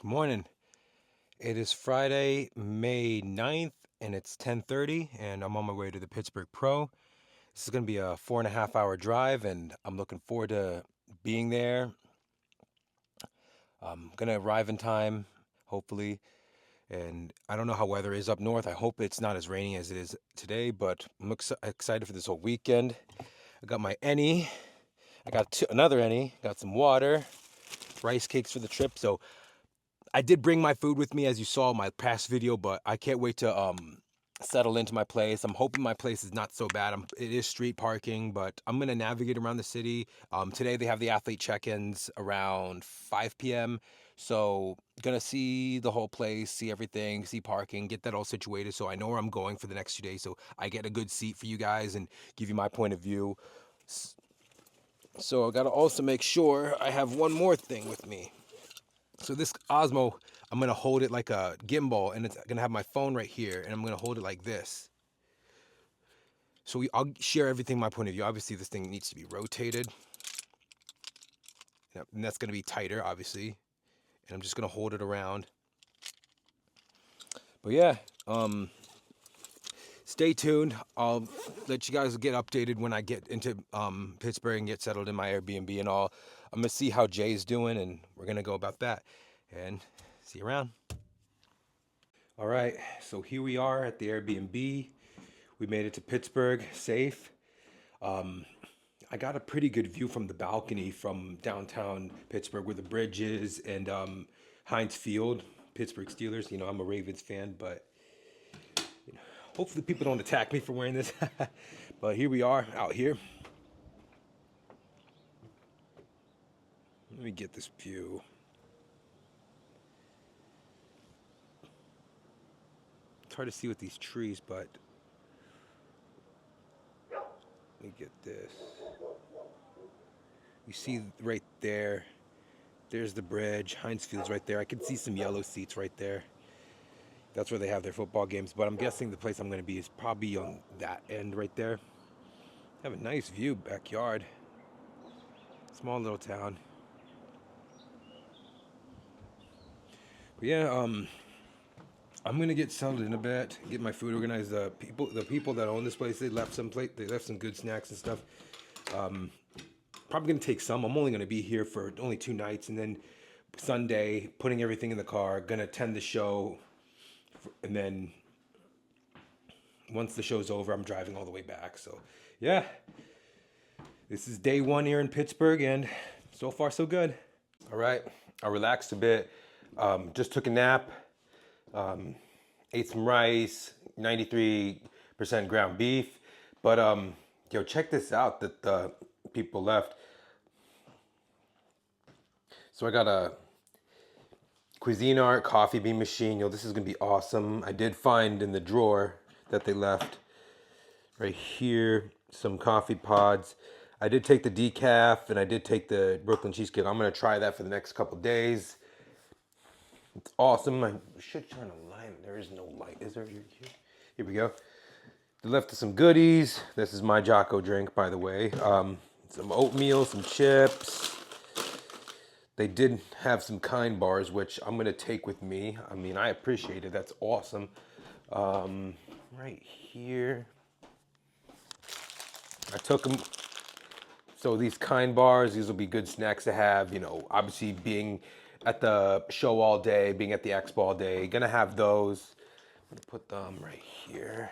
Good morning. It is Friday, May 9th, and it's 10:30, and I'm on my way to the Pittsburgh Pro. This is going to be a 4.5 hour drive, and I'm looking forward to being there. I'm going to arrive in time, hopefully, and I don't know how weather is up north. I hope it's not as rainy as it is today, but I'm excited for this whole weekend. I got my Any, I got another Any, got some water, rice cakes for the trip, so I did bring my food with me, as you saw in my past video, but I can't wait to settle into my place. I'm hoping my place is not so bad. It is street parking, but I'm gonna navigate around the city. Today they have the athlete check-ins around 5 p.m. So gonna see the whole place, see everything, see parking, get that all situated, so I know where I'm going for the next few days. So I get a good seat for you guys and give you my point of view. So I gotta also make sure I have one more thing with me. So this Osmo, I'm gonna hold it like a gimbal, and it's gonna have my phone right here, and I'm gonna hold it like this. So I'll share everything my point of view. Obviously, this thing needs to be rotated, and that's gonna be tighter, obviously. And I'm just gonna hold it around. But yeah, stay tuned. I'll let you guys get updated when I get into Pittsburgh and get settled in my Airbnb and all. I'm gonna see how Jay's doing, and we're gonna go about that. And see you around. All right, so here we are at the Airbnb. We made it to Pittsburgh safe. Um, I got a pretty good view from the balcony from downtown Pittsburgh where the bridge is and Heinz Field, Pittsburgh Steelers. You know, I'm a Ravens fan, but hopefully people don't attack me for wearing this. But here we are out here. Let me get this view. It's hard to see with these trees, but let me get this. You see right there, there's the bridge. Heinz Field's right there. I can see some yellow seats right there. That's where they have their football games, but I'm guessing the place I'm going to be is probably on that end right there. Have a nice view, backyard. Small little town. But yeah, I'm gonna get settled in a bit, get my food organized. The people that own this place, they left some good snacks and stuff. Probably gonna take some. I'm only gonna be here for only 2 nights, and then Sunday, putting everything in the car, gonna attend the show, and then once the show's over, I'm driving all the way back. So yeah, this is day one here in Pittsburgh, and so far so good. All right, I relaxed a bit. Just took a nap. Ate some rice, 93% ground beef. But yo, check this out that the people left. So I got a Cuisinart coffee bean machine. Yo, this is gonna be awesome. I did find in the drawer that they left right here some coffee pods. I did take the decaf and I did take the Brooklyn cheesecake. I'm gonna try that for the next couple days. It's awesome. I should shine a light. There is no light. Is there here? Here we go. They left us some goodies. This is my Jocko drink, by the way. Some oatmeal, some chips. They did have some Kind bars, which I'm gonna take with me. I mean, I appreciate it. That's awesome. Right here, I took them. So these Kind bars, these will be good snacks to have. You know, obviously being at the show all day, being at the Expo all day, gonna have those. I'm gonna put them right here.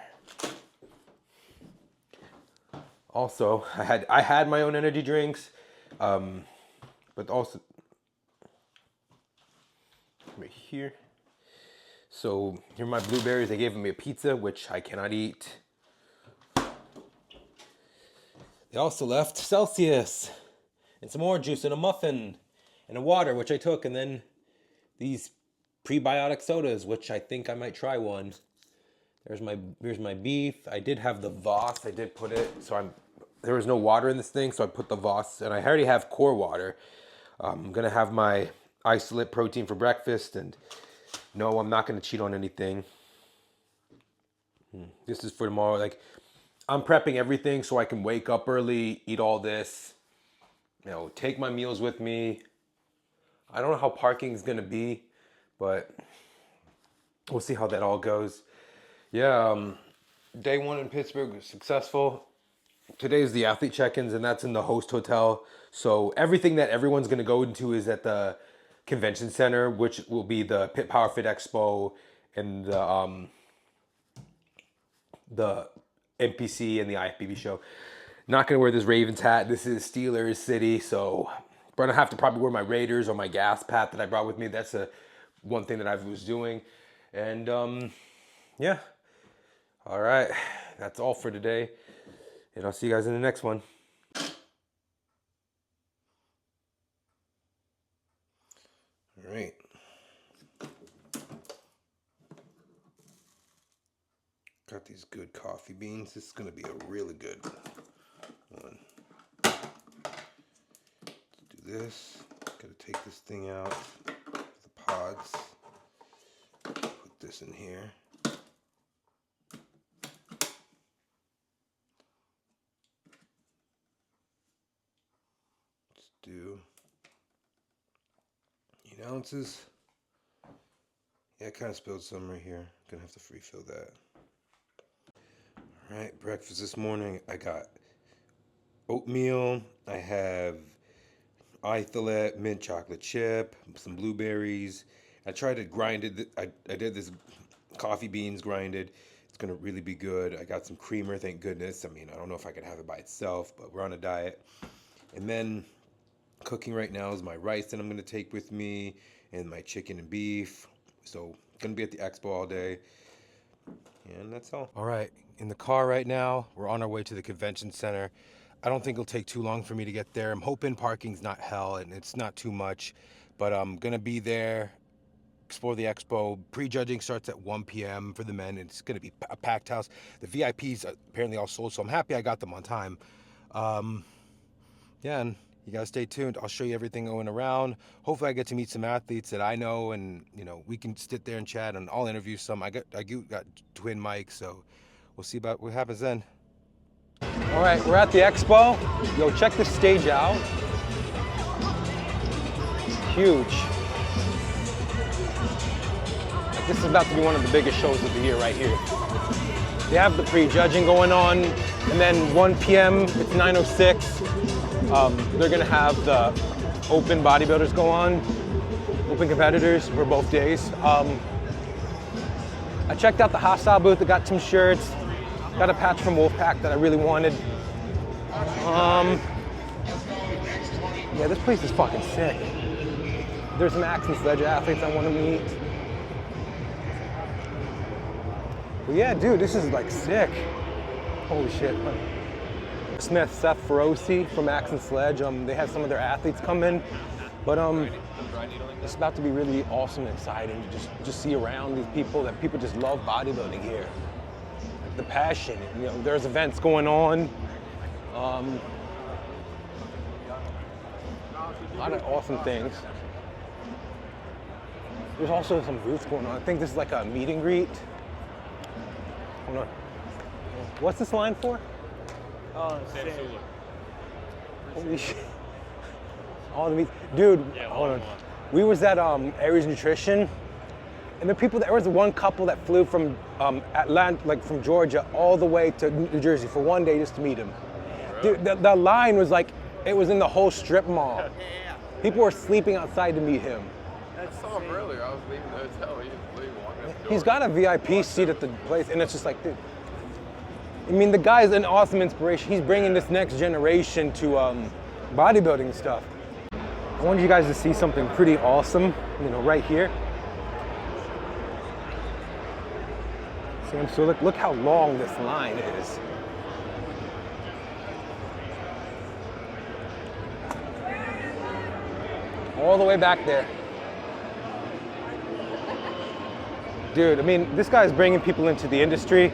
Also, I had my own energy drinks, but also right here. So here are my blueberries. They gave me a pizza, which I cannot eat. They also left Celsius and some orange juice and a muffin and a water, which I took, and then these prebiotic sodas, which I think I might try one. Here's my beef. I did have the Voss. I did put it, so there was no water in this thing, so I put the Voss, and I already have core water. I'm gonna have my isolate protein for breakfast, and no, I'm not gonna cheat on anything. This is for tomorrow. Like, I'm prepping everything so I can wake up early, eat all this, take my meals with me. I don't know how parking is gonna be, but we'll see how that all goes. Yeah, day one in Pittsburgh was successful. Today's the athlete check-ins, and that's in the host hotel. So everything that everyone's going to go into is at the convention center, which will be the Pitt Power Fit Expo and the NPC and the IFBB show. Not going to wear this Ravens hat. This is Steelers City, so I'm going to have to probably wear my Raiders or my gas pat that I brought with me. That's one thing that I was doing. And yeah. All right. That's all for today. And I'll see you guys in the next one. All right. Got these good coffee beans. This is going to be a really good one. Let's do this. Got to take this thing out, the pods. Put this in here. Do 8 ounces. Yeah, I kind of spilled some right here. Gonna have to refill that. All right, breakfast this morning. I got oatmeal. I have Sulek mint chocolate chip, some blueberries. I tried to grind it. I did this coffee beans grinded. It's gonna really be good. I got some creamer, thank goodness. I mean, I don't know if I could have it by itself, but we're on a diet. And then cooking right now is my rice that I'm going to take with me and my chicken and beef. So going to be at the Expo all day. And that's all. All right. In the car right now. We're on our way to the convention center. I don't think it'll take too long for me to get there. I'm hoping parking's not hell and it's not too much. But I'm going to be there, explore the Expo. Prejudging starts at 1 p.m. for the men. It's going to be a packed house. The VIPs are apparently all sold, so I'm happy I got them on time. Yeah, and you guys stay tuned. I'll show you everything going around. Hopefully I get to meet some athletes that I know, and we can sit there and chat, and I'll interview some. I got twin mics, so we'll see about what happens then. All right, we're at the Expo. Yo, check this stage out. Huge. This is about to be one of the biggest shows of the year right here. They have the prejudging going on, and then 1 p.m. it's 9:06. They're gonna have the open bodybuilders go on, open competitors for both days. I checked out the hostile booth. I got some shirts, got a patch from Wolfpack that I really wanted. Yeah, this place is fucking sick. There's some Axe and Sledge athletes I want to meet. But yeah, dude, this is like sick. Holy shit. Smith, Seth Feroci from Axe and Sledge. They had some of their athletes come in, but it's about to be really awesome and exciting to just see around these people that people just love bodybuilding here. Like the passion, there's events going on. A lot of awesome things. There's also some booths going on. I think this is like a meet and greet. Hold on. What's this line for? Sulek. Holy shit. All the meat. Dude, Yeah, hold on. We was at Aries Nutrition, and there was one couple that flew from Atlanta, like from Georgia, all the way to New Jersey for one day just to meet him. Really? Dude, the line was like, it was in the whole strip mall. People were sleeping outside to meet him. I saw him earlier. I was leaving the hotel. He was walking up the door. He's got a VIP seat at the place, and it's just like, dude. I mean, the guy's an awesome inspiration. He's bringing this next generation to bodybuilding and stuff. I wanted you guys to see something pretty awesome, right here. Sam Sulek, look how long this line is. All the way back there. Dude, I mean, this guy's bringing people into the industry,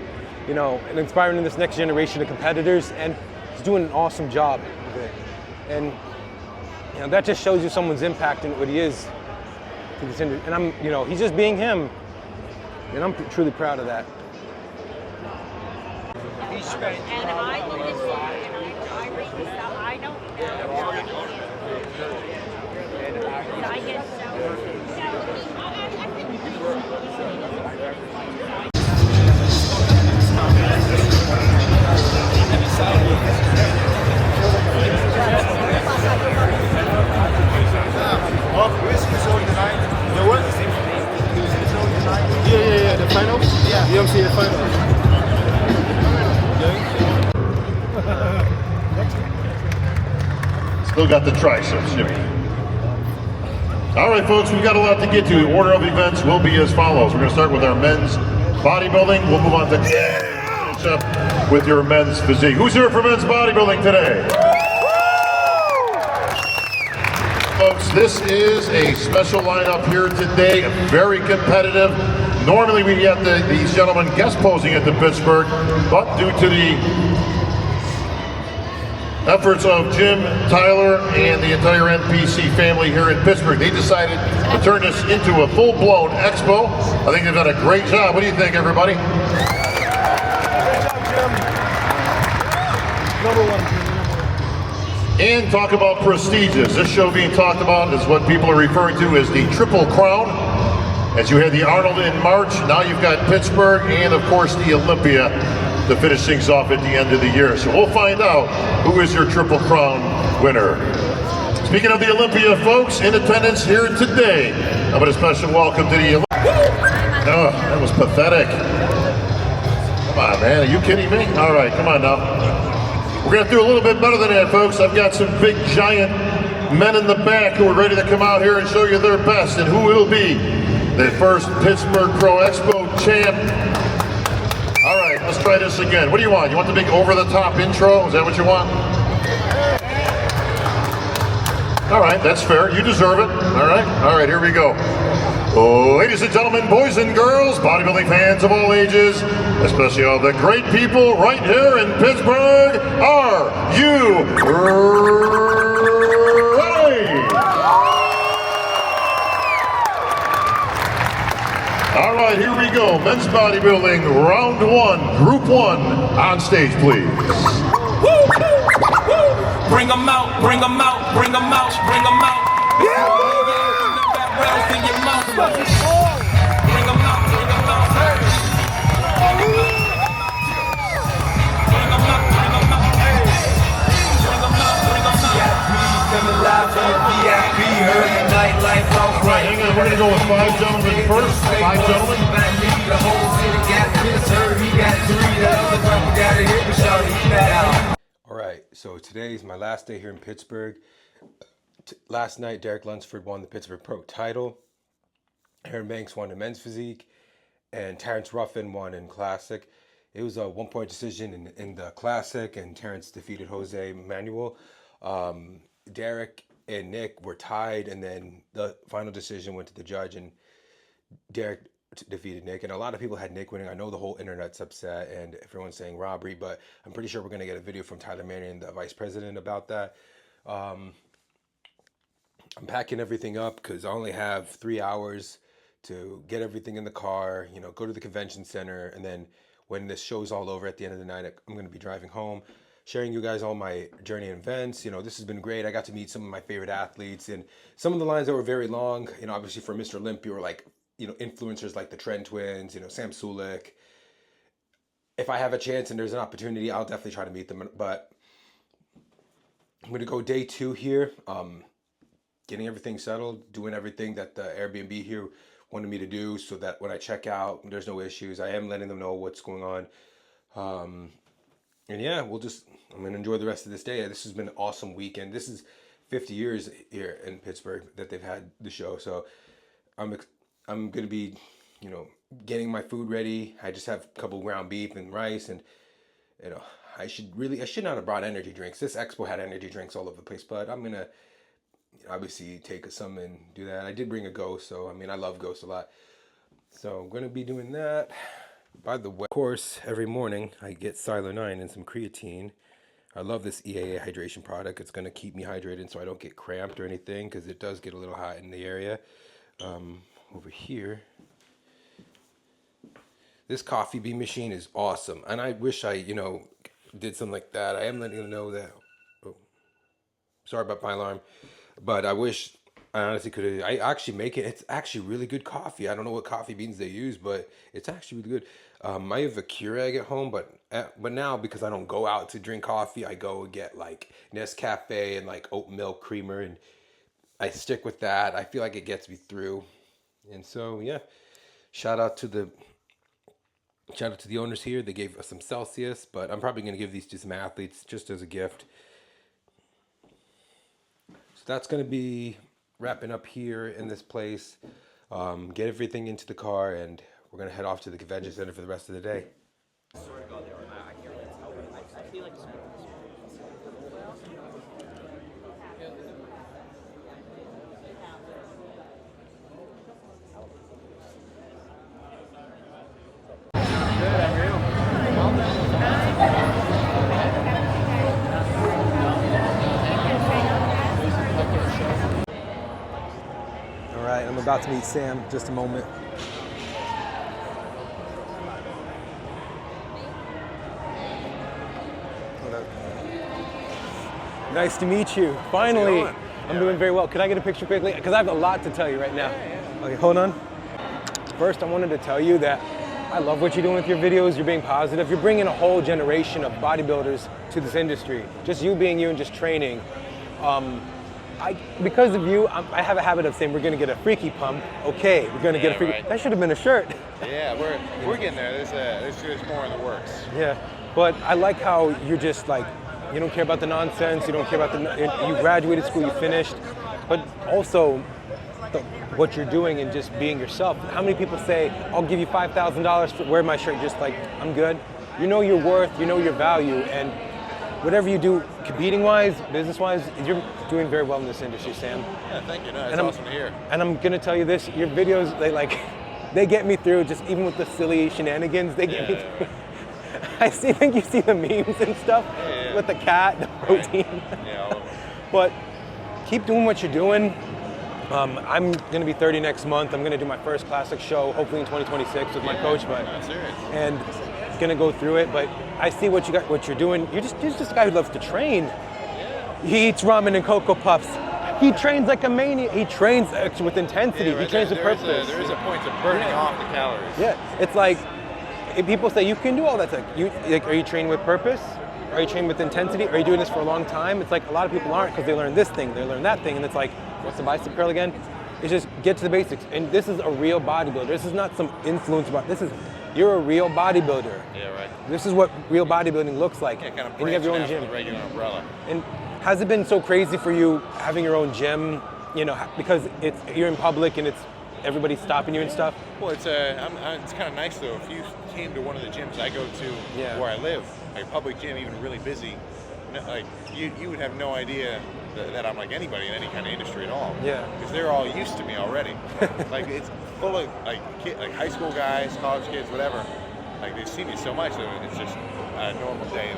and inspiring this next generation of competitors, and he's doing an awesome job with it. And that just shows you someone's impact and what he is to this industry. And he's just being him, and I'm truly proud of that. And I look at you and I read the stuff. I don't know. I get so final? Yeah. You don't see the final? Still got the triceps, Jimmy. All right, folks, we've got a lot to get to. The order of events will be as follows. We're going to start with our men's bodybuilding. We'll move on to finish up with your men's physique. Who's here for men's bodybuilding today? Folks, this is a special lineup here today, very competitive. Normally we get these gentlemen guest posing at the Pittsburgh, but due to the efforts of Jim, Tyler, and the entire NPC family here in Pittsburgh, they decided to turn this into a full-blown expo. I think they've done a great job. What do you think, everybody? Great job, Jim. Number one. And talk about prestigious. This show being talked about is what people are referring to as the Triple Crown. As you had the Arnold in March, now you've got Pittsburgh and of course the Olympia to finish things off at the end of the year. So we'll find out who is your Triple Crown winner. Speaking of the Olympia, folks, in attendance here today, how about a special welcome to the Olympia. Oh, that was pathetic. Come on, man, are you kidding me? All right, come on now. We're going to do a little bit better than that, folks. I've got some big, giant men in the back who are ready to come out here and show you their best and who will be the first Pittsburgh Pro Expo champ. All right, let's try this again. What do you want? You want the big over-the-top intro? Is that what you want? All right, that's fair. You deserve it. All right, here we go. Ladies and gentlemen, boys and girls, bodybuilding fans of all ages, especially all the great people right here in Pittsburgh, are you ready? All right, here we go. Men's bodybuilding, round one, group one. On stage, please. Woo! Woo! Bring them out, bring them out, bring them out, bring them out. In your mouth. Bring them out, bring them out. Bring them out, bring them out. Bring them out, bring them out. Coming live from the VIP, heard the nightlife all right. Hang on, we're gonna go with 5 gentlemen first. 5 gentlemen. The whole city got this, heard he got 3. The other couple got it here, but y'all eat that out. All right, so today's my last day here in Pittsburgh. Last night, Derek Lunsford won the Pittsburgh Pro title. Aaron Banks won in men's physique, and Terrence Ruffin won in classic. It was a 1-point decision in the classic, and Terrence defeated Jose Manuel. Derek and Nick were tied, and then the final decision went to the judge, and Derek defeated Nick. And a lot of people had Nick winning. I know the whole internet's upset, and everyone's saying robbery, but I'm pretty sure we're going to get a video from Tyler Manning, the vice president, about that. I'm packing everything up because I only have 3 hours to get everything in the car, go to the convention center, and then when this show's all over at the end of the night, I'm going to be driving home, sharing you guys all my journey and events. This has been great. I got to meet some of my favorite athletes, and some of the lines that were very long, obviously for Mr. Olympia were like, influencers like the Trend Twins, Sam Sulek. If I have a chance and there's an opportunity, I'll definitely try to meet them, but I'm going to go day 2 here. Getting everything settled, doing everything that the Airbnb here wanted me to do so that when I check out, there's no issues. I am letting them know what's going on. And yeah, I'm going to enjoy the rest of this day. This has been an awesome weekend. This is 50 years here in Pittsburgh that they've had the show. So I'm going to be, getting my food ready. I just have a couple ground beef and rice, and, I should not have brought energy drinks. This expo had energy drinks all over the place, but I'm going to obviously take some and do that. I did bring a Ghost, so I love Ghost a lot. So I'm going to be doing that. By the way, of course, every morning I get Silo 9 and some creatine. I love this EAA hydration product. It's going to keep me hydrated so I don't get cramped or anything, because it does get a little hot in the area. Over here, this coffee bean machine is awesome, and I wish I, did something like that. I am letting you know that. Oh, sorry about my alarm. But I wish I honestly could. I actually make it. It's actually really good coffee. I don't know what coffee beans they use, but it's actually really good. I have a Keurig at home, but now because I don't go out to drink coffee, I go and get like Nescafe and like oat milk creamer, and I stick with that. I feel like it gets me through. And so yeah, shout out to the Shout out to the owners here. They gave us some Celsius, but I'm probably going to give these to some athletes just as a gift. So that's going to be wrapping up here in this place. Get everything into the car, and we're going to head off to the convention center for the rest of the day. All right, I'm about to meet Sam. Just a moment. Nice to meet you. Finally. I'm doing very well. Could I get a picture quickly? Because I have a lot to tell you right now. Okay, hold on. First, I wanted to tell you that I love what you're doing with your videos. You're being positive. You're bringing a whole generation of bodybuilders to this industry. Just you being you and just training. Because of you, I have a habit of saying we're going to get a freaky pump. Okay, we're going to get a freaky. Right. That should have been a shirt. Yeah, we're getting there. There's more in the works. Yeah, but I like how you're just like, you don't care about the nonsense. You don't care about you graduated school, you finished, but also what you're doing and just being yourself. How many people say, I'll give you $5,000 to wear my shirt, just like, I'm good. You know your worth, you know your value, and whatever you do, competing-wise, business-wise, you're doing very well in this industry, Sam. Yeah, thank you. No, it's awesome to hear. And I'm gonna tell you this, your videos, they get me through, just even with the silly shenanigans, they get me through. I think you see the memes and stuff with the cat, the protein. Yeah. But keep doing what you're doing. I'm gonna be 30 next month. I'm gonna do my first classic show, hopefully in 2026 with my coach, and gonna go through it. But I see what you're doing. You're just a guy who loves to train. He eats ramen and Cocoa Puffs. He trains like a maniac. He trains with intensity. Yeah, right. He trains with purpose. There is a point to burning off the calories. Yeah, it's like if people say you can do all that. Are you training with purpose? Are you training with intensity? Are you doing this for a long time? It's like a lot of people aren't because they learn this thing, they learn that thing, and it's like, what's the bicep curl again? It's just get to the basics. And this is a real bodybuilder. This is not some influence about. You're a real bodybuilder. Yeah, right. This is what real bodybuilding looks like. Yeah, kind of and you have your own branching gym. out from the regular umbrella. And has it been so crazy for you having your own gym? You know, because you're in public and everybody's stopping you and stuff. Well, it's kind of nice though. If you came to one of the gyms I go to where I live, like a public gym, even really busy, like you would have no idea that I'm like anybody in any kind of industry at all. Yeah. Because they're all used to me already. Like it's full of like high school guys, college kids, whatever. Like they've seen me so much that it's just a normal day in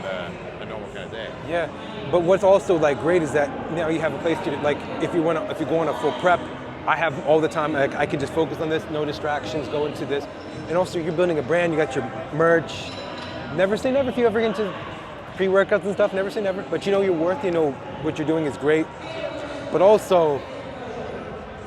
a normal kind of day. Yeah, but what's also like great is that now you have a place to like if you go on a full prep, I have all the time. I can just focus on this, no distractions, go into this, and also you're building a brand. You got your merch. Never say never if you ever get into pre-workouts and stuff. Never say never. But you know your worth. You know what you're doing is great. But also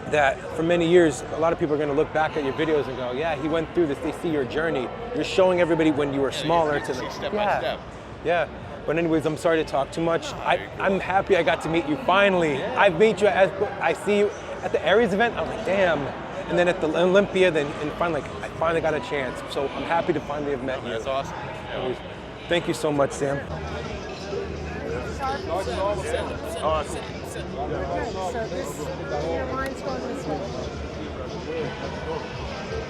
that for many years, a lot of people are going to look back at your videos and go, yeah, he went through this. They see your journey. You're showing everybody when you were smaller to see step by step. Yeah. But anyways, I'm sorry to talk too much. I'm happy I got to meet you finally. Yeah. I've met you as I see you at the Aries event. I was like, damn. And then at the Olympia, I finally got a chance. So I'm happy to finally have met you. That's awesome. Yeah. Thank you so much, Sam. Awesome. So this, your line's going this way.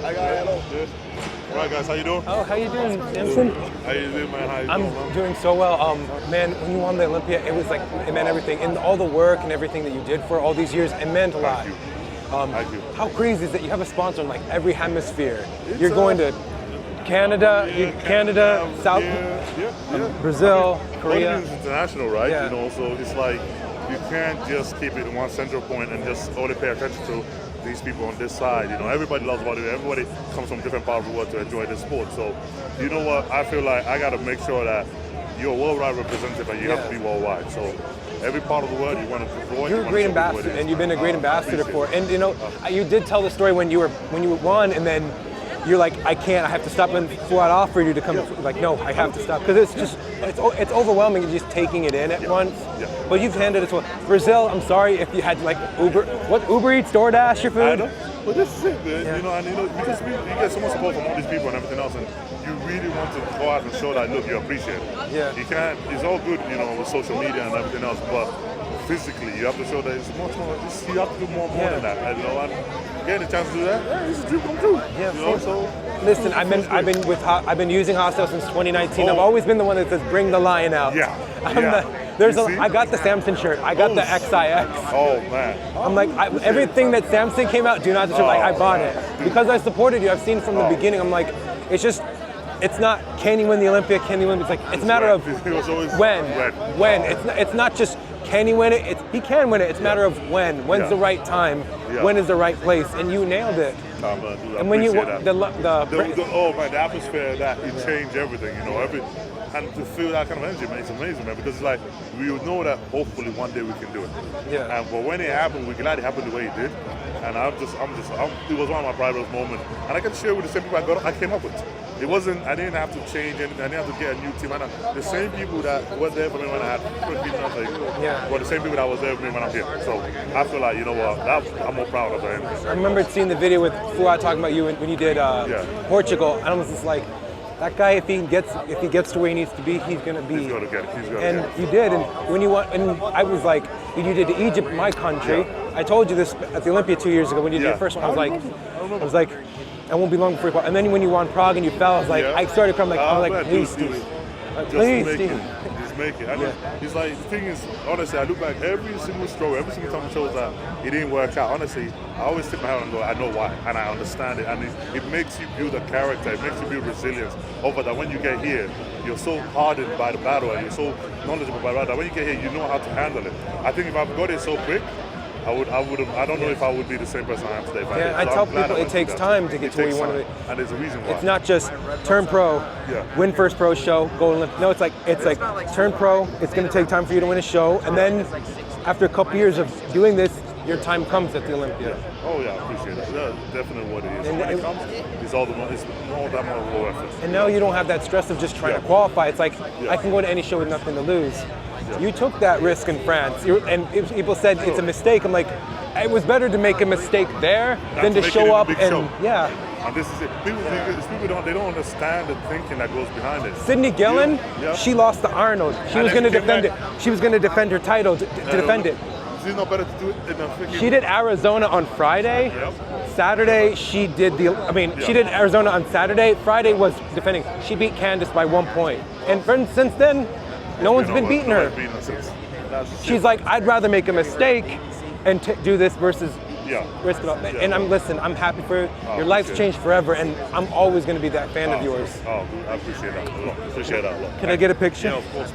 Hi guys, hello. Good. All right guys, how you doing? Oh, how you doing, Simpson? How you doing, man? How you doing, man? I'm doing so well. Man, when you won the Olympia, it was like, it meant everything. And all the work and everything that you did for all these years, it meant a lot. Thank you. How crazy is that you have a sponsor in like every hemisphere? You're going to Canada, Canada, South, Brazil, Korea. Bodybuilding is international, right? Yeah. You know, so it's like you can't just keep it in one central point and just only pay attention to these people on this side. You know, everybody loves bodybuilding. Everybody comes from different parts of the world to enjoy this sport. So, you know what? I feel like I got to make sure that you're a worldwide representative and you have to be worldwide. So, every part of the world you want to deploy. You're a great ambassador, and you've been a great ambassador for it. And you know, you did tell the story when you won, and then you're like, I can't, I have to stop, and Fuad offered you to come. Like, no, I have to stop, because it's just, it's overwhelming just taking it in at once. But you've handled it well. Brazil, I'm sorry if you had like Uber Eats, DoorDash your food. But this is it, man. You know, and because you get so much support from all these people and everything else, and you really want to go out and show that, look, you appreciate it. Yeah. You can't. It's all good, with social media and everything else, but physically, you have to show that it's much more. You have to do more than that. And getting a chance to do that, this is a dream come true. Yeah. So listen, I've been using Hostile since 2019. I've always been the one that says bring the lion out. Yeah. I got the Samson shirt. I got the XIX. Oh man. I'm like everything that Samson came out. Do not disturb. I bought it because I supported you. I've seen from the beginning. I'm like, it's not can he win the Olympia? Can he win? It's like it's a matter of when. It's not just can he win it? He can win it. It's a matter of when. When's the right time? Yeah. When is the right place? And you nailed it. And when you the atmosphere it changed everything. And to feel that kind of energy, man, it's amazing, man. Because it's like we know that hopefully one day we can do it. Yeah. But when it happened, we're glad it happened the way it did. And it was one of my proudest moments. And I can share with the same people I came up with. It wasn't. I didn't have to change anything. I didn't have to get a new team. The same people that were there for me when I had 20 were the same people that was there for me when I'm here. So I feel like I'm more proud of it. I remember seeing the video with Fuad talking about you when you did Portugal, and I was just like, that guy, if he gets to where he needs to be, he's gonna be. He's gonna get it. And you did. And I was like, when you did to Egypt, my country. I told you this at the Olympia 2 years ago when you did the first one. I was like, I won't be long before you fall. And then when you won Prague and you fell, I was like, I started crying. I'm like, please, Steve. Please, Steve. Just make it. It's like, the thing is, honestly, I look back every single stroke, every single time it shows that it didn't work out. Honestly, I always tip my head and go, I know why, and I understand it. And it makes you build a character, it makes you build resilience over that. When you get here, you're so hardened by the battle and you're so knowledgeable by the battle that when you get here, you know how to handle it. I think if I've got it so quick, I don't know if I would be the same person I am today. I tell people it takes time to get to where you want to be. And there's a reason why. It's not just turn pro, win first pro show, go Olympic. No, it's like turn pro. It's going to take time for you to win a show, and then after a couple years of doing this, your time comes at the Olympia. Oh yeah, I appreciate that. That's definitely what it is. When it comes, it's all that more worth it. And now you don't have that stress of just trying to qualify. It's like I can go to any show with nothing to lose. You took that risk in France, and people said it's a mistake. I'm like, it was better to make a mistake there than to show up and And this is it. People don't understand the thinking that goes behind it. Sydney Gillen, she lost to Arnold. She was going to defend it. She was going to defend her title to defend it. Is it not better to do it in a freaking... She did Arizona on Friday. Saturday she did she did Arizona on Saturday. Friday was defending. She beat Candace by 1 point. And since then, no one's been beating her. She's like, I'd rather make a mistake and do this versus risk it all. And I'm happy for you. Your life's changed forever, and I'm always going to be that fan of yours. Oh, I appreciate that a lot. Can I get a picture? Yeah, of course.